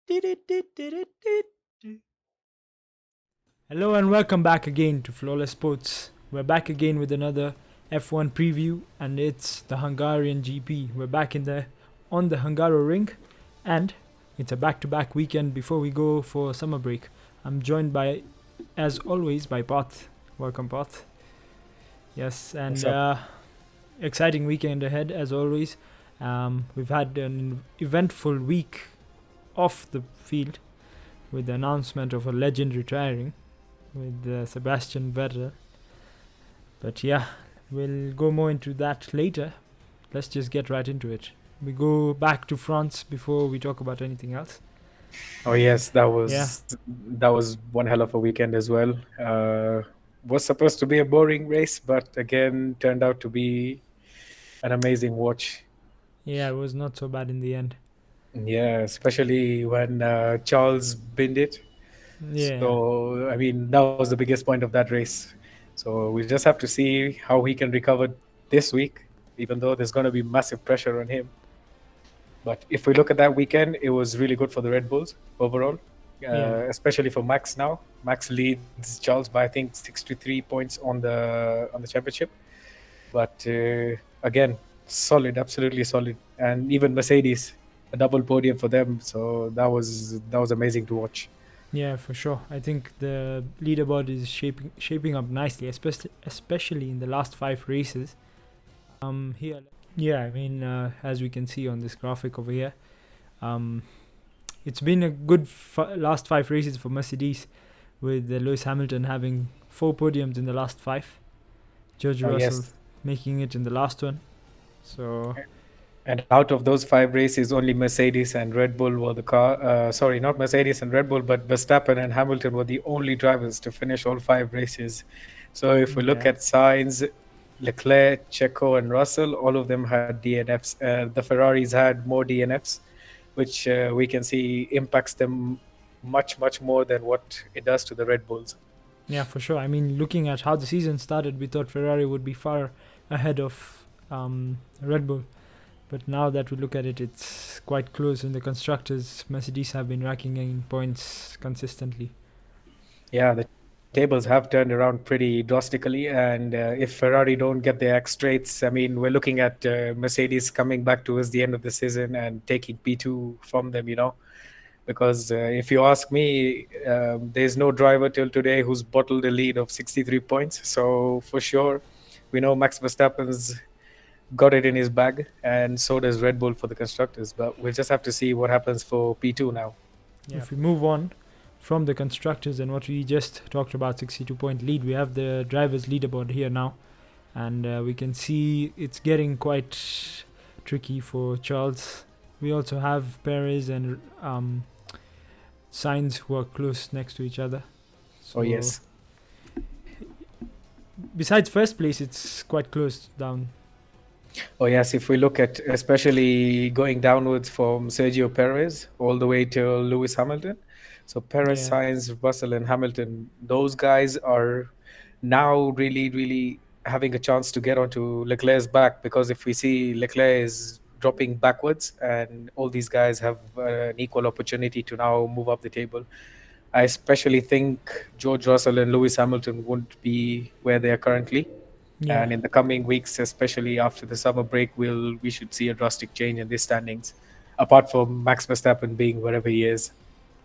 Hello and welcome back again to Flowless Sports. We're back again with another F1 preview, and it's the Hungarian GP. We're back on the Hungaroring, and it's a back-to-back weekend before we go for summer break. I'm joined by, as always, by Pat. Welcome, Pat. Yes, What's and up? exciting weekend ahead as always. We've had an eventful week off the field with the announcement of a legend retiring with Sebastian Vettel. But yeah, we'll go more into that later. Let's just get right into it. We go back to France before we talk about anything else. Oh yes, that Yeah, was that was one hell of a weekend as well. Was supposed to be a boring race, but again turned out to be an amazing watch. yeah, it was not so bad in the end. Yeah, especially when Charles binned it. Yeah, So I mean that was the biggest point of that race. So we just have to see how he can recover this week, even though there's going to be massive pressure on him. But if we look at that weekend, it was really good for the Red Bulls overall, yeah, especially for Max now. Max leads Charles by I think 63 points on the championship. But again, solid, absolutely solid, and even Mercedes a double podium for them. So that was amazing to watch. yeah, for sure. I think the leaderboard is shaping up nicely, especially in the last 5 races. Here, yeah, I mean, as we can see on this graphic over here, um, it's been a good last 5 races for Mercedes, with Lewis Hamilton having 4 podiums in the last 5. George Oh Russell yes, making it in the last one. So and out of those 5 races, only Mercedes and Red Bull were the car. Sorry, not Mercedes and Red Bull, but Verstappen and Hamilton were the only drivers to finish all 5 races. So if we look yeah, at Sainz, Leclerc, Checo, and Russell, all of them had DNFs. The Ferraris had more DNFs, which we can see impacts them much, much more than what it does to the Red Bulls. yeah, for sure. I mean, looking at how the season started, we thought Ferrari would be far ahead of Red Bull. But now that we look at it, it's quite close. In the constructors, Mercedes have been racking in points consistently. Yeah, the tables have turned around pretty drastically, and if Ferrari don't get their act straight, I mean, we're looking at Mercedes coming back towards the end of the season and taking P2 from them, because if you ask me, there's no driver till today who's bottled a lead of 63 points. So for sure, we know Max Verstappen's got it in his bag, and so does Red Bull for the constructors. But we'll just have to see what happens for P2 now. If we move on from the constructors and what we just talked about, 62-point lead, we have the drivers' leaderboard here now, and we can see it's getting quite tricky for Charles. We also have Perez and Sainz who are close next to each other. Oh So yes. besides first place, it's quite close down. Oh, yes. If we look at especially going downwards from Sergio Perez all the way to Lewis Hamilton. So Perez, Yeah, Sainz, Russell, and Hamilton, those guys are now really, really having a chance to get onto Leclerc's back, because if we see Leclerc is dropping backwards and all these guys have an equal opportunity to now move up the table. I especially think George Russell and Lewis Hamilton won't be where they are currently, yeah, and in the coming weeks, especially after the summer break, we should see a drastic change in these standings, apart from Max Verstappen being wherever he is.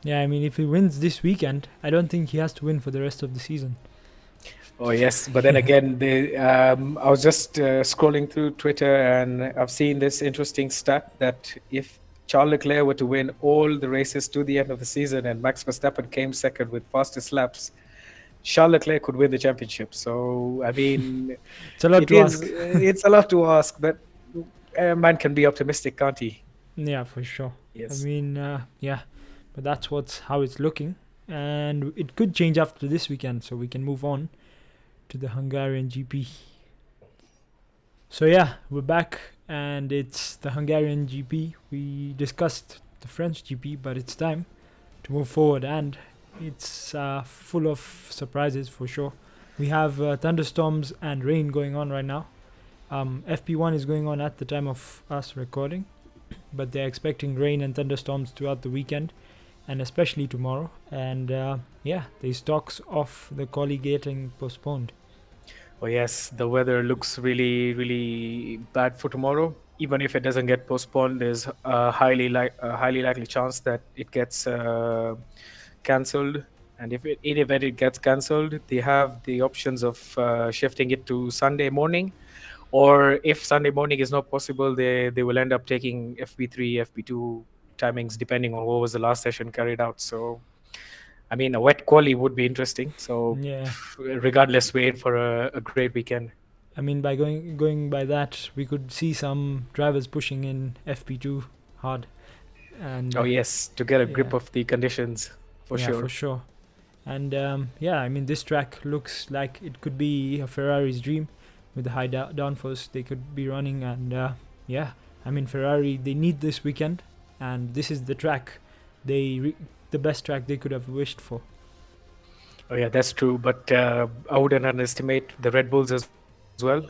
yeah. I mean, if he wins this weekend, I don't think he has to win for the rest of the season. Oh yes, but then again, I was just scrolling through Twitter, and I've seen this interesting stat that if Charles Leclerc were to win all the races to the end of the season and Max Verstappen came second with fastest laps, Charles Leclerc could win the championship. So I mean, It's a lot to ask. it's a lot to ask, but a man can be optimistic, can't he? Yeah, for sure. I Yes. mean, yeah, but that's what's how it's looking, and it could change after this weekend, so we can move on to the Hungarian GP. So yeah, we're back, and it's the Hungarian GP. We discussed the French GP, but it's time to move forward, and it's full of surprises for sure. We have thunderstorms and rain going on right now. FP1 is going on at the time of us recording, but they're expecting rain and thunderstorms throughout the weekend and especially tomorrow. And yeah, there's talks of the quali getting postponed. Oh yes, the weather looks really, really bad for tomorrow. Even if it doesn't get postponed, there's a highly likely chance that it gets cancelled. And if in event it gets cancelled, they have the options of shifting it to Sunday morning, or if Sunday morning is not possible, they will end up taking FP3, FP2 timings depending on what was the last session carried out. So I mean, a wet quali would be interesting. So Yeah, regardless, we're in for a great weekend. I mean, by going by that, we could see some drivers pushing in FP2 hard, and Oh yes, to get a grip yeah, of the conditions for yeah, for sure. sure. And yeah, I mean, this track looks like it could be a Ferrari's dream with the high downforce they could be running. And yeah, I mean, Ferrari, they need this weekend, and this is the track the best track they could have wished for. Oh yeah, that's true. But I wouldn't underestimate the Red Bulls as well.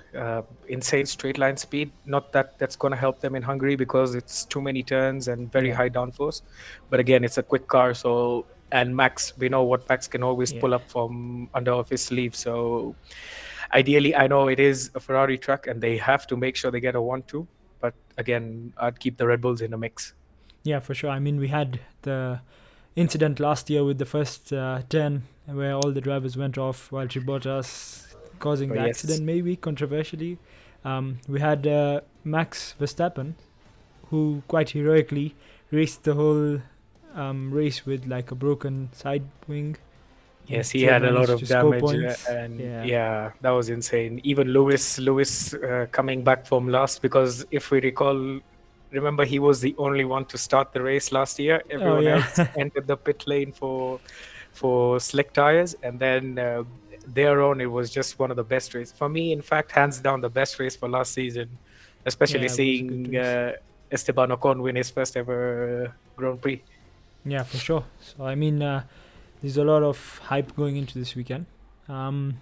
Insane straight line speed. Not that that's going to help them in Hungary because it's too many turns and very high Yeah, downforce. But again, it's a quick car. So and Max, we know what Max can always yeah, pull up from under of his sleeve. So ideally, I know it is a Ferrari track, and they have to make sure they get a 1-2. But again, I'd keep the Red Bulls in the mix. yeah, for sure. I mean, we had the incident last year with the first turn where all the drivers went off while Bottas causing Oh the accident, yes, maybe controversially. We had Max Verstappen, who quite heroically raced the whole race with like a broken side wing and yes, he still had a lot managed to of score damage, points. and Yeah. yeah, that was insane. Even Lewis coming back from last, because if we recall, remember he was the only one to start the race last year. Oh Everyone yeah. else entered the pit lane for slick tires, and then there on it was just one of the best races for me. In fact, hands down the best race for last season, especially Yeah, it was a good seeing race. Esteban Ocon win his first ever Grand Prix. Yeah, for sure. So I mean, there's a lot of hype going into this weekend.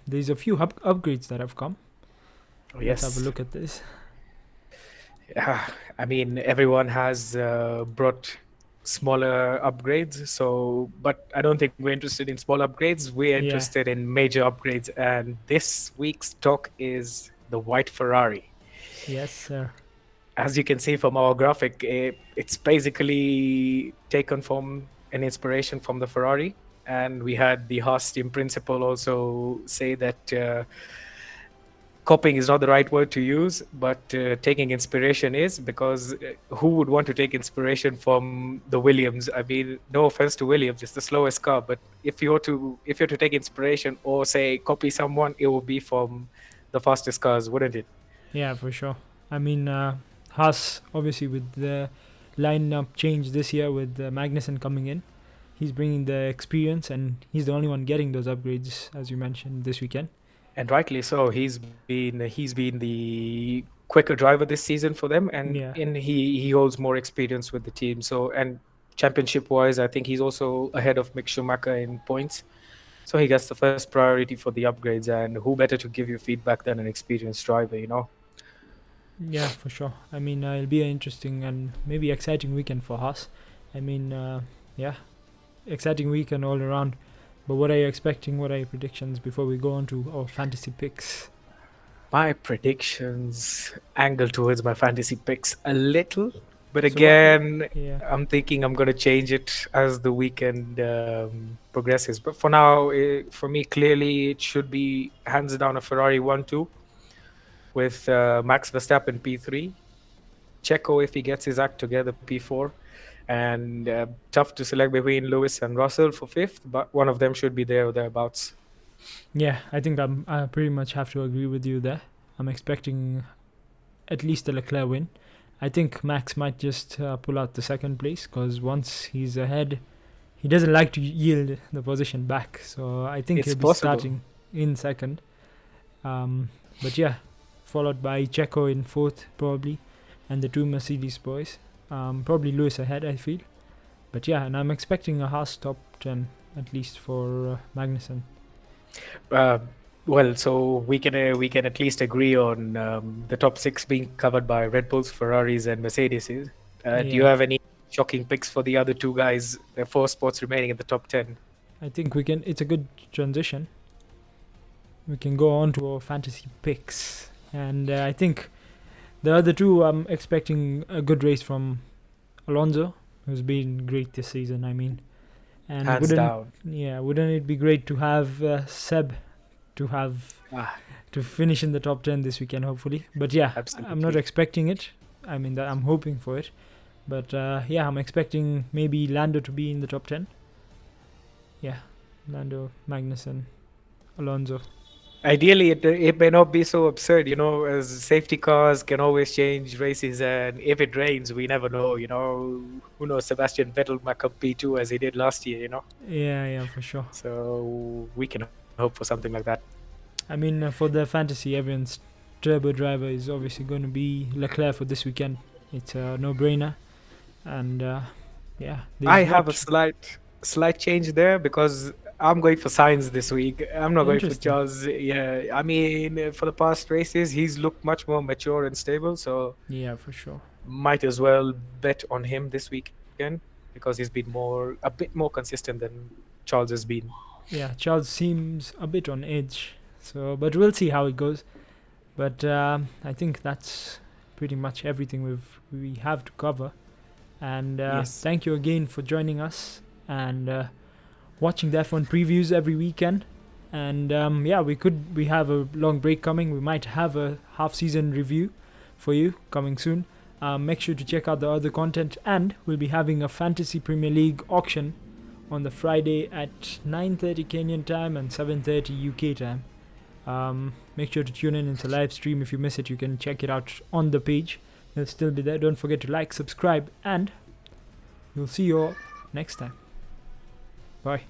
There's a few upgrades that have come. Oh Let's have a yes. look at this. Yeah, I mean, everyone has brought smaller upgrades. So, but I don't think we're interested in small upgrades. We're Yeah. interested in major upgrades. And this week's talk is the white Ferrari. Yes, sir. As you can see from our graphic, it's basically taken from an inspiration from the Ferrari. And we had the Haas team principal also say that copying is not the right word to use, but taking inspiration is, because who would want to take inspiration from the Williams? I mean, no offense to Williams, it's the slowest car, but if you're to take inspiration or say copy someone, it will be from the fastest cars, wouldn't it? Yeah, for sure. I mean, Haas obviously with the lineup change this year with Magnussen coming in, he's bringing the experience and he's the only one getting those upgrades as you mentioned this weekend. And rightly so. He's been the quicker driver this season for them, and Yeah. he holds more experience with the team. So, and championship wise, I think he's also ahead of Mick Schumacher in points. So he gets the first priority for the upgrades, and who better to give you feedback than an experienced driver, you know? Yeah, for sure. I mean, it'll be an interesting and maybe exciting weekend for Haas. I mean, yeah, exciting weekend all around. But what are you expecting? What are your predictions before we go on to our fantasy picks? My predictions angle towards my fantasy picks a little, but So what? again, Yeah, I'm thinking I'm going to change it as the weekend progresses. But for now, for me, clearly it should be hands down a Ferrari 1-2 with Max Verstappen P3, Checo if he gets his act together P4, and tough to select between Lewis and Russell for fifth, but one of them should be there or thereabouts. yeah. I pretty much have to agree with you there. I'm expecting at least a Leclerc win. I think Max might just pull out the second place because once he's ahead, he doesn't like to yield the position back. So I think It's he'll be possible. starting in second. But yeah, followed by Checo in fourth probably, and the two Mercedes boys. Probably Lewis ahead, I feel. But yeah, and I'm expecting a Haas top 10 at least for Magnussen. Uh, well, so we can at least agree on the top six being covered by Red Bulls, Ferraris, and Mercedes. Do you Yeah. have any shocking picks for the other two guys. There are 4 spots remaining in the top 10. I think we can. It's a good transition. We can go on to our fantasy picks, and I think the other two, I'm expecting a good race from Alonso, who's been great this season. I mean, and Hands down. wouldn't it be great to have Seb to have Ah, to finish in the top 10 this weekend, hopefully. But yeah, I'm not absolutely. expecting it. I mean, that I'm hoping for it. But yeah, I'm expecting maybe Lando to be in the top 10. Yeah, Lando, Magnussen, Alonso. Ideally, it may not be so absurd, as safety cars can always change races, and if it rains, we never know, Who knows, Sebastian Vettel might come P2 as he did last year. Yeah, for sure. So we can hope for something like that. I mean, for the fantasy, everyone's turbo driver is obviously going to be Leclerc for this weekend. It's a no-brainer. And yeah, I have a slight change there because I'm going for Sainz this week. I'm not going for Interesting. Charles. Yeah, I mean, for the past races, he's looked much more mature and stable. So Yeah, for sure. might as well bet on him this weekend because he's been a bit more consistent than Charles has been. Yeah, Charles seems a bit on edge. So, but we'll see how it goes. But I think that's pretty much everything we have to cover. And Yes. thank you again for joining us and watching the F1 previews every weekend. And yeah, we have a long break coming. We might have a half-season review for you coming soon. Make sure to check out the other content, and we'll be having a Fantasy Premier League auction on the Friday at 9:30 Kenyan time and 7:30 UK time. Make sure to tune in. It's a live stream. If you miss it, you can check it out on the page. It'll still be there. Don't forget to like, subscribe, and we'll see you all next time. Bye.